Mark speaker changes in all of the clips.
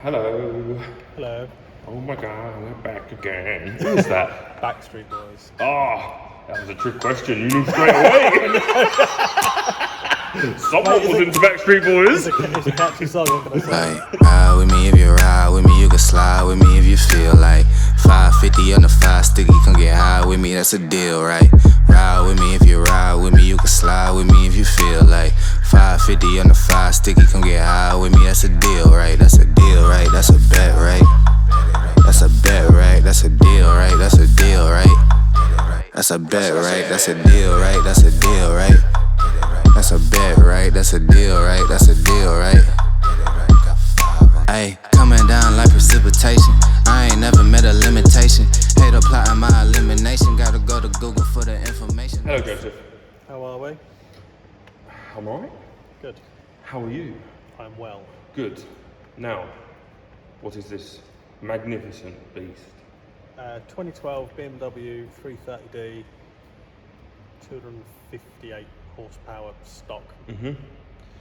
Speaker 1: Hello.
Speaker 2: Hello.
Speaker 1: Oh my god, we're back again. Who's that?
Speaker 2: Backstreet Boys.
Speaker 1: Oh, that was a trick question. You knew straight away. Someone was into Backstreet Boys.
Speaker 2: It's a catchy song, what can I say?
Speaker 3: Like, ride with me if you ride with me, you can slide with me if you feel like 550 on the 5 sticky, come get high with me, that's a deal, right? Ride with me if you ride with me, you can slide with me if you feel like 550 on the 5 sticky, come get high with me, that's a deal, right? That's a deal, right? That's a bet, right? That's a bet, right? That's a deal, right? That's a deal, right? That's a bet, right? That's a deal, right? That's a deal, right? That's a bet, right? That's a deal, right? That's a deal, right? Ayy, coming down like precipitation. I ain't never met a limitation. Hate applying my elimination. Gotta go to Google for the information.
Speaker 1: Hello, Joseph.
Speaker 2: How are we?
Speaker 1: I'm alright.
Speaker 2: Good.
Speaker 1: How are you?
Speaker 2: I'm well.
Speaker 1: Good. Now, what is this magnificent beast?
Speaker 2: 2012 BMW 330D, 258 horsepower stock.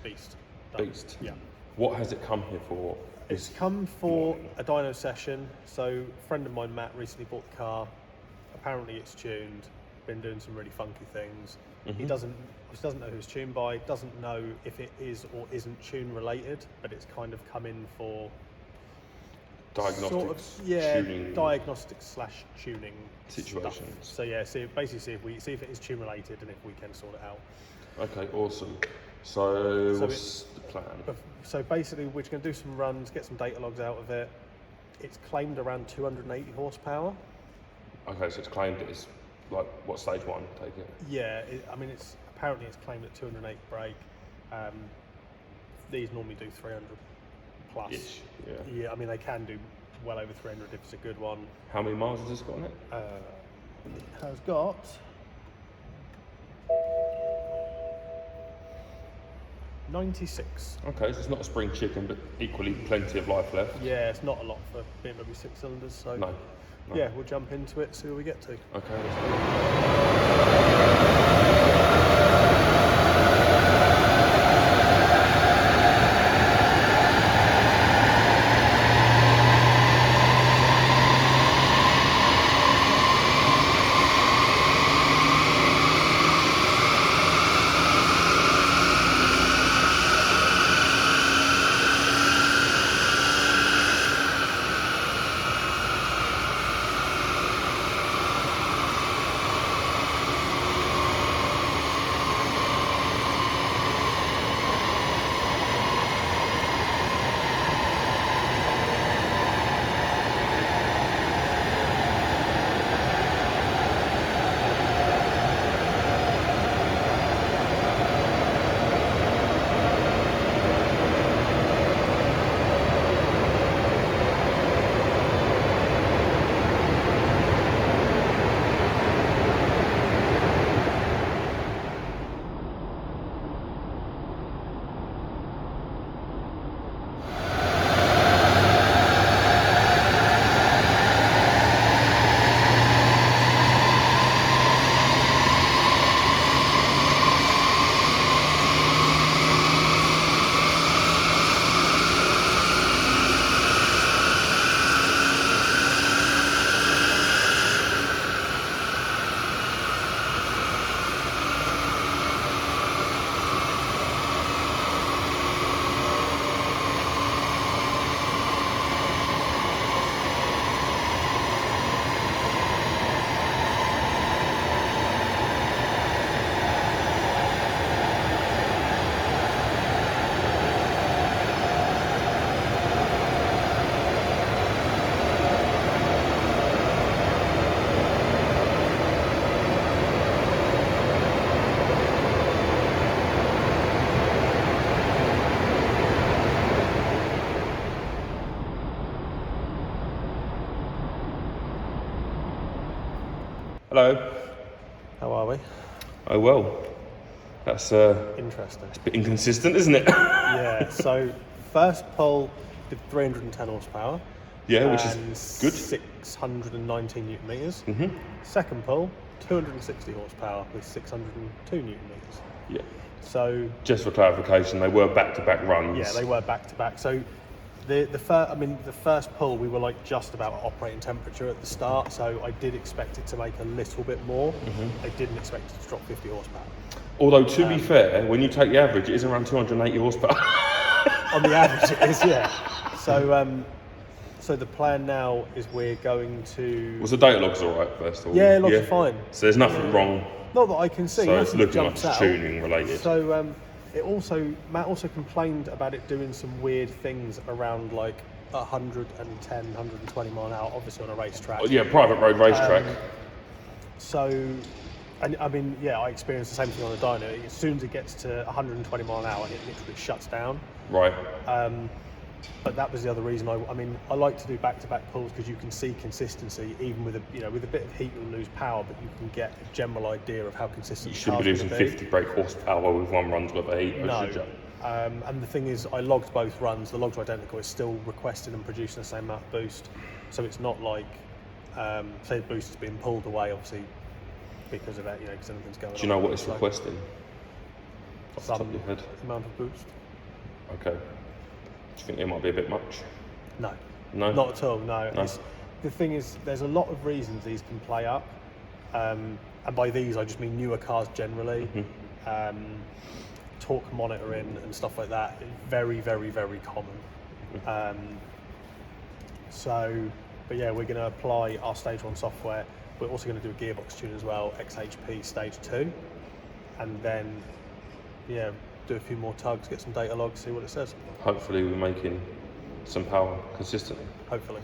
Speaker 2: Beast. Done.
Speaker 1: Beast.
Speaker 2: Yeah.
Speaker 1: What has it come here for?
Speaker 2: It's come for a dyno session. So a friend of mine, Matt, recently bought the car. Apparently it's tuned, been doing some really funky things. He doesn't know who it's tuned by, doesn't know if it is or isn't tune related, but it's kind of come in for
Speaker 1: Diagnostics,
Speaker 2: sort of,
Speaker 1: tuning
Speaker 2: diagnostics / tuning
Speaker 1: situations.
Speaker 2: stuff. So yeah, basically see if it is tune related and if we can sort it out.
Speaker 1: Okay, awesome. So
Speaker 2: So
Speaker 1: what's the plan?
Speaker 2: So basically, we're going to do some runs, get some data logs out of it. It's claimed around 280 horsepower.
Speaker 1: Okay, so it's claimed it's like what stage one? Take it.
Speaker 2: Yeah, it's apparently it's claimed at 280 brake. These normally do 300 plus.
Speaker 1: Ish, yeah.
Speaker 2: Yeah, I mean they can do well over 300 if it's a good one.
Speaker 1: How many miles has this got on it?
Speaker 2: It has got 96.
Speaker 1: Okay, so it's not a spring chicken, but equally plenty of life left.
Speaker 2: Yeah, it's not a lot for BMW 6 cylinders, so
Speaker 1: No.
Speaker 2: yeah, we'll jump into it, see where we get to.
Speaker 1: Okay, let's go. Hello.
Speaker 2: How are we?
Speaker 1: Oh well. That's
Speaker 2: Interesting.
Speaker 1: a bit inconsistent, isn't it?
Speaker 2: Yeah, so first pull did 310 horsepower.
Speaker 1: Yeah, which
Speaker 2: and
Speaker 1: is good.
Speaker 2: 619 newton meters. Second pull, 260 horsepower with 602 newton meters.
Speaker 1: Yeah.
Speaker 2: So
Speaker 1: Just for clarification, they were back-to-back runs.
Speaker 2: yeah, they were back to back. So The first pull we were like just about at operating temperature at the start, so I did expect it to make a little bit more. I didn't expect it to drop 50 horsepower.
Speaker 1: Although to be fair, when you take the average, it is around 280 horsepower.
Speaker 2: On the average, it is, yeah. So the plan now is we're going to.
Speaker 1: Was the data logs all right first of all?
Speaker 2: Yeah, logs are fine.
Speaker 1: So there's nothing wrong.
Speaker 2: Not that I can see.
Speaker 1: So it's looking like
Speaker 2: jumps
Speaker 1: it's
Speaker 2: out.
Speaker 1: tuning related.
Speaker 2: So Matt also complained about it doing some weird things around like 110, 120 mile an hour, obviously on a racetrack.
Speaker 1: Oh, yeah, private road racetrack.
Speaker 2: And I mean, yeah, I experienced the same thing on the dyno. As soon as it gets to 120 mile an hour, it literally shuts down.
Speaker 1: Right.
Speaker 2: But that was the other reason. I like to do back-to-back pulls because you can see consistency, even with a bit of heat you'll lose power, but you can get a general idea of how consistent.
Speaker 1: You shouldn't be losing 50 brake horsepower with one run's worth of heat, should you?
Speaker 2: And the thing is, I logged both runs. The logs are identical. It's still requesting and producing the same amount of boost, so it's not like say the boost is being pulled away, obviously because of that, because anything's going on.
Speaker 1: Do you know what it's requesting? Off the top
Speaker 2: Some
Speaker 1: of your head.
Speaker 2: amount of boost.
Speaker 1: Okay. Do you think it might be a bit much?
Speaker 2: No.
Speaker 1: No?
Speaker 2: Not at all, no.
Speaker 1: No.
Speaker 2: The thing is, there's a lot of reasons these can play up. And by these, I just mean newer cars generally. Torque monitoring and stuff like that is very, very, very common. But yeah, we're going to apply our stage 1 software. We're also going to do a gearbox tune as well, XHP stage 2. And then, yeah, do a few more tugs, get some data logs, see what it says.
Speaker 1: Hopefully we're making some power consistently.
Speaker 2: Hopefully.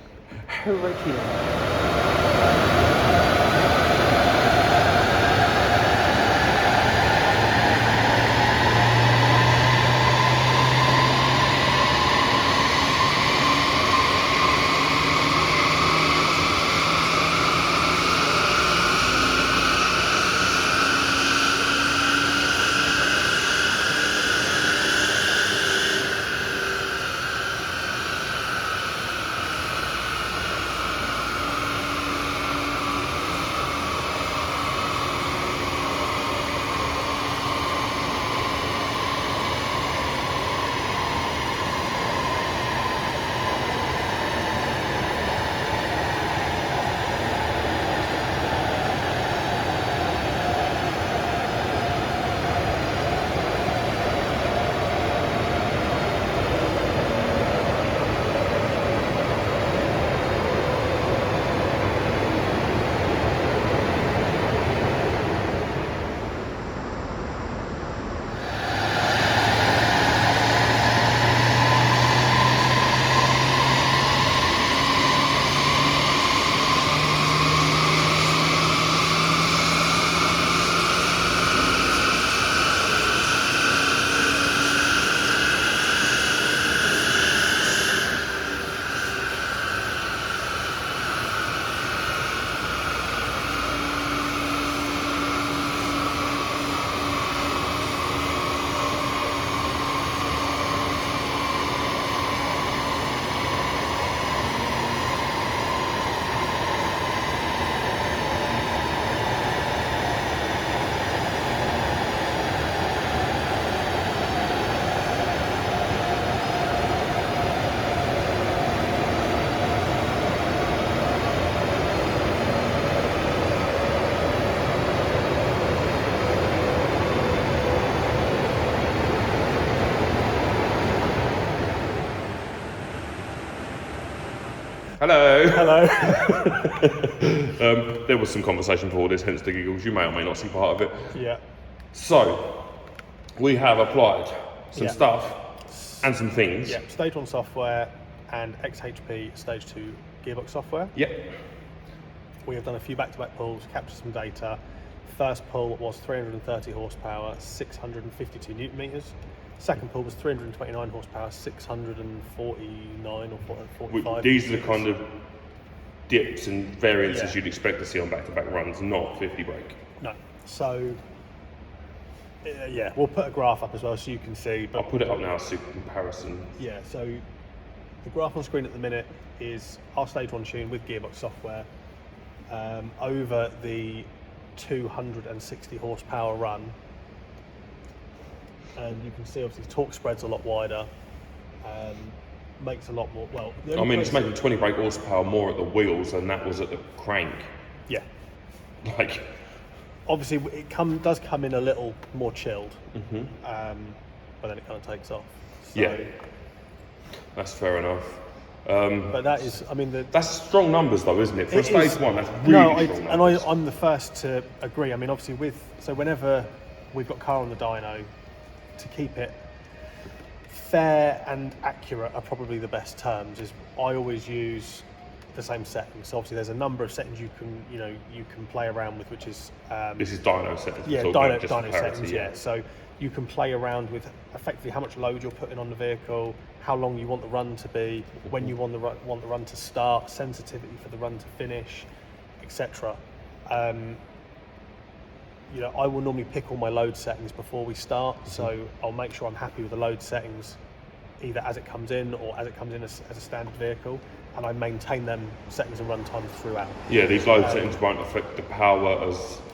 Speaker 1: Hello.
Speaker 2: Hello.
Speaker 1: There was some conversation before this, hence the giggles. You may or may not see part of it.
Speaker 2: Yeah.
Speaker 1: So, we have applied some
Speaker 2: Yeah.
Speaker 1: stuff and some things.
Speaker 2: Yeah. Stage 1 software and XHP stage 2 gearbox software.
Speaker 1: Yep.
Speaker 2: We have done a few back-to-back pulls, captured some data. First pull was 330 horsepower, 652 newton meters. Second pull was 329 horsepower, 649 or 45.
Speaker 1: These are the kind of dips and variances
Speaker 2: Yeah.
Speaker 1: you'd expect to see on back-to-back runs, not 50 brake.
Speaker 2: No. So, yeah, we'll put a graph up as well so you can see. But
Speaker 1: I'll put it up now, super comparison.
Speaker 2: yeah, so the graph on screen at the minute is our stage 1 tune with gearbox software over the 260 horsepower run. And you can see obviously the torque spread's a lot wider. makes a lot more. Well,
Speaker 1: I mean, it's making 20 brake horsepower more at the wheels than that was at the crank.
Speaker 2: Yeah.
Speaker 1: Like,
Speaker 2: obviously, it does come in a little more chilled, but then it kind of takes off. So,
Speaker 1: yeah, that's fair enough.
Speaker 2: But that is, I mean,
Speaker 1: that's strong numbers, though, isn't it? For a stage one, that's really strong
Speaker 2: and
Speaker 1: numbers.
Speaker 2: I'm the first to agree. I mean, obviously, whenever we've got car on the dyno, to keep it fair and accurate are probably the best terms. Is I always use the same settings. So obviously, there's a number of settings you can play around with, which is
Speaker 1: this is dyno settings.
Speaker 2: Yeah,
Speaker 1: so
Speaker 2: dyno settings. Yeah, so you can play around with effectively how much load you're putting on the vehicle, how long you want the run to be, when you want the run to start, sensitivity for the run to finish, etc. I will normally pick all my load settings before we start, so I'll make sure I'm happy with the load settings either as it comes in or as it comes in as a standard vehicle, and I maintain them settings and run times throughout.
Speaker 1: Yeah, these load settings won't affect the power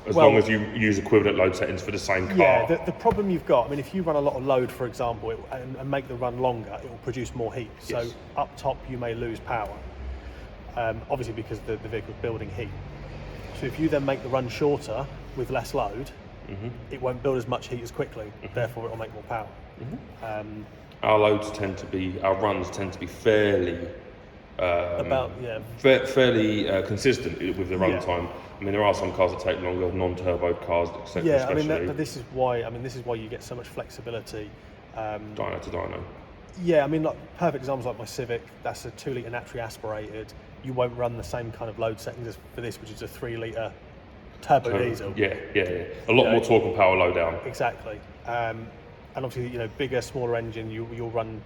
Speaker 1: as long as you use equivalent load settings for the same car.
Speaker 2: Yeah, the problem you've got, I mean, if you run a lot of load, for example, and make the run longer, it will produce more heat.
Speaker 1: Yes.
Speaker 2: So up top, you may lose power, obviously because the vehicle's building heat. So if you then make the run shorter with less load, it won't build as much heat as quickly, therefore it will make more power.
Speaker 1: Our runs tend to be fairly fairly consistent with the run time. I mean, there are some cars that take longer, non-turbo cars, etc.
Speaker 2: Yeah,
Speaker 1: especially.
Speaker 2: I mean, this is why you get so much flexibility.
Speaker 1: Dyno to dyno.
Speaker 2: Yeah, I mean, like perfect examples like my Civic. That's a 2 litre naturally aspirated. You won't run the same kind of load settings as for this, which is a 3 litre turbo diesel.
Speaker 1: Yeah. A lot more torque and power low down.
Speaker 2: Exactly. And obviously, bigger, smaller engine, you'll run,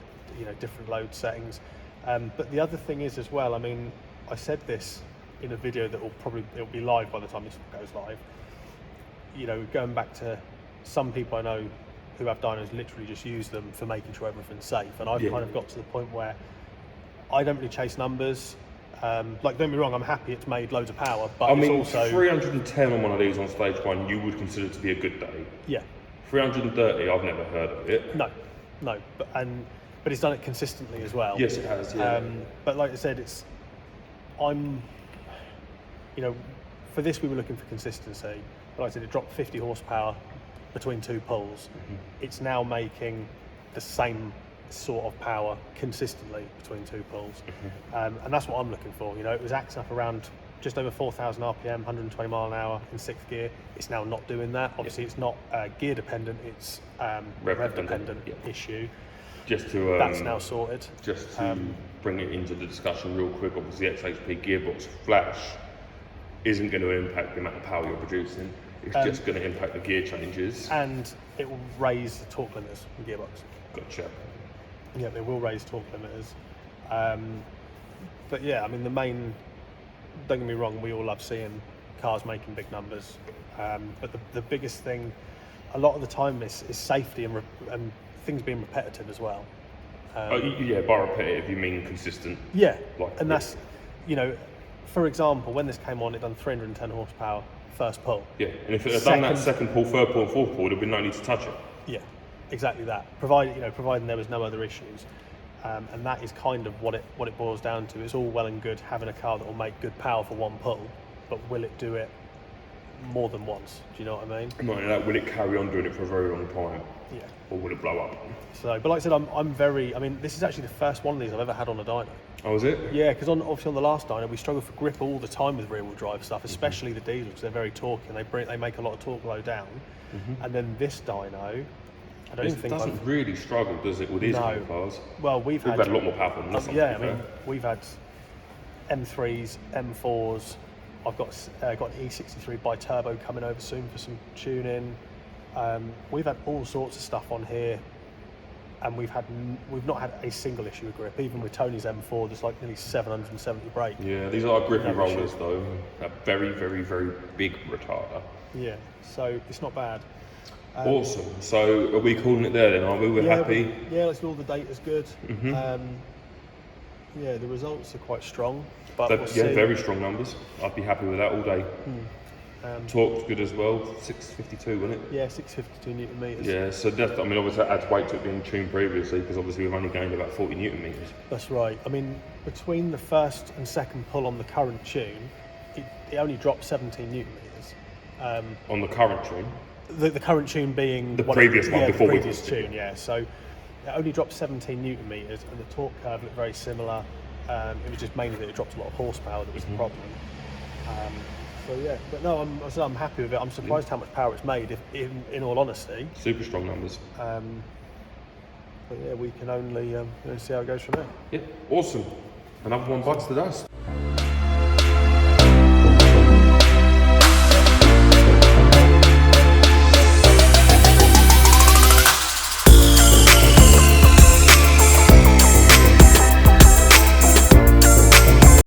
Speaker 2: different load settings. But the other thing is as well, I mean, I said this in a video that it'll be live by the time this goes live. Going back to some people I know who have dynos literally just use them for making sure everything's safe. And I've kind of got to the point where I don't really chase numbers. Don't get me wrong, I'm happy it's made loads of power, but
Speaker 1: I mean,
Speaker 2: it's also
Speaker 1: 310 on one of these on stage one, you would consider to be a good day.
Speaker 2: Yeah.
Speaker 1: 330, I've never heard of it.
Speaker 2: No, but it's done it consistently as well.
Speaker 1: Yes, it has. Yeah.
Speaker 2: But like I said, for this we were looking for consistency. But like I said, it dropped 50 horsepower between two pulls. It's now making the same sort of power consistently between two pulls, and that's what I'm looking for. It was acting up around just over 4,000 RPM, 120 mile an hour in sixth gear. It's now not doing that. Obviously, it's not gear dependent. It's rev dependent issue.
Speaker 1: That's
Speaker 2: now sorted.
Speaker 1: Just to bring it into the discussion real quick, obviously the XHP gearbox flash isn't going to impact the amount of power you're producing. It's just going to impact the gear changes.
Speaker 2: And it will raise the torque limiters in the gearbox.
Speaker 1: Gotcha.
Speaker 2: Yeah, they will raise torque limiters. But yeah, I mean, don't get me wrong, we all love seeing cars making big numbers. But the biggest thing, a lot of the time, is safety and things being repetitive as well.
Speaker 1: By repetitive, you mean consistent?
Speaker 2: Yeah, that's, for example, when this came on, it done 310 horsepower first pull.
Speaker 1: Yeah, and if it had done that second pull, third pull, and fourth pull, there'd be no need to touch it.
Speaker 2: Yeah, exactly that. Providing there was no other issues, and that is kind of what it boils down to. It's all well and good having a car that will make good power for one pull, but will it do it more than once? Do you know what I mean?
Speaker 1: Not only that, will it carry on doing it for a very long time?
Speaker 2: Yeah.
Speaker 1: Or will it blow up?
Speaker 2: So, but like I said, I mean, this is actually the first one of these I've ever had on a dyno.
Speaker 1: Oh, is it?
Speaker 2: Yeah, because obviously on the last dyno we struggled for grip all the time with rear-wheel drive stuff, especially the diesels, because they're very torquey and they make a lot of torque low down. And then this dyno, I don't even think
Speaker 1: doesn't really struggle, does it, with these kind of cars?
Speaker 2: Well, we've had
Speaker 1: a lot more powerful than this.
Speaker 2: Yeah, I mean, we've had M3s, M4s. I've got an E63 bi-turbo coming over soon for some tuning. We've had all sorts of stuff on here, and we've not had a single issue with grip. Even with Tony's M4, there's like nearly 770 brake.
Speaker 1: Yeah, these are grippy rollers though. A very, very, very big retarder.
Speaker 2: Yeah, so it's not bad.
Speaker 1: Awesome. So are we calling it there then? Are we? We're happy.
Speaker 2: Let's do all the data's good. The results are quite strong. But we'll see.
Speaker 1: Very strong numbers. I'd be happy with that all day. Torque's good as well, 652, wasn't it?
Speaker 2: Yeah, 652 newton meters.
Speaker 1: Yeah, so that's, I mean, obviously that adds weight to it being tuned previously, because obviously we've only gained about 40 newton meters.
Speaker 2: That's right. I mean, between the first and second pull on the current tune, it only dropped 17 newton meters.
Speaker 1: On the current tune?
Speaker 2: The current tune being
Speaker 1: The previous one before
Speaker 2: the
Speaker 1: we
Speaker 2: previous tune, yeah. So it only dropped 17 newton meters, and the torque curve looked very similar. It was just mainly that it dropped a lot of horsepower that was the problem. So yeah, but no, I'm happy with it. I'm surprised how much power it's made, in all honesty.
Speaker 1: Super strong numbers.
Speaker 2: But yeah, we can only see how it goes from there.
Speaker 1: Yeah, awesome. Another one bites the dust.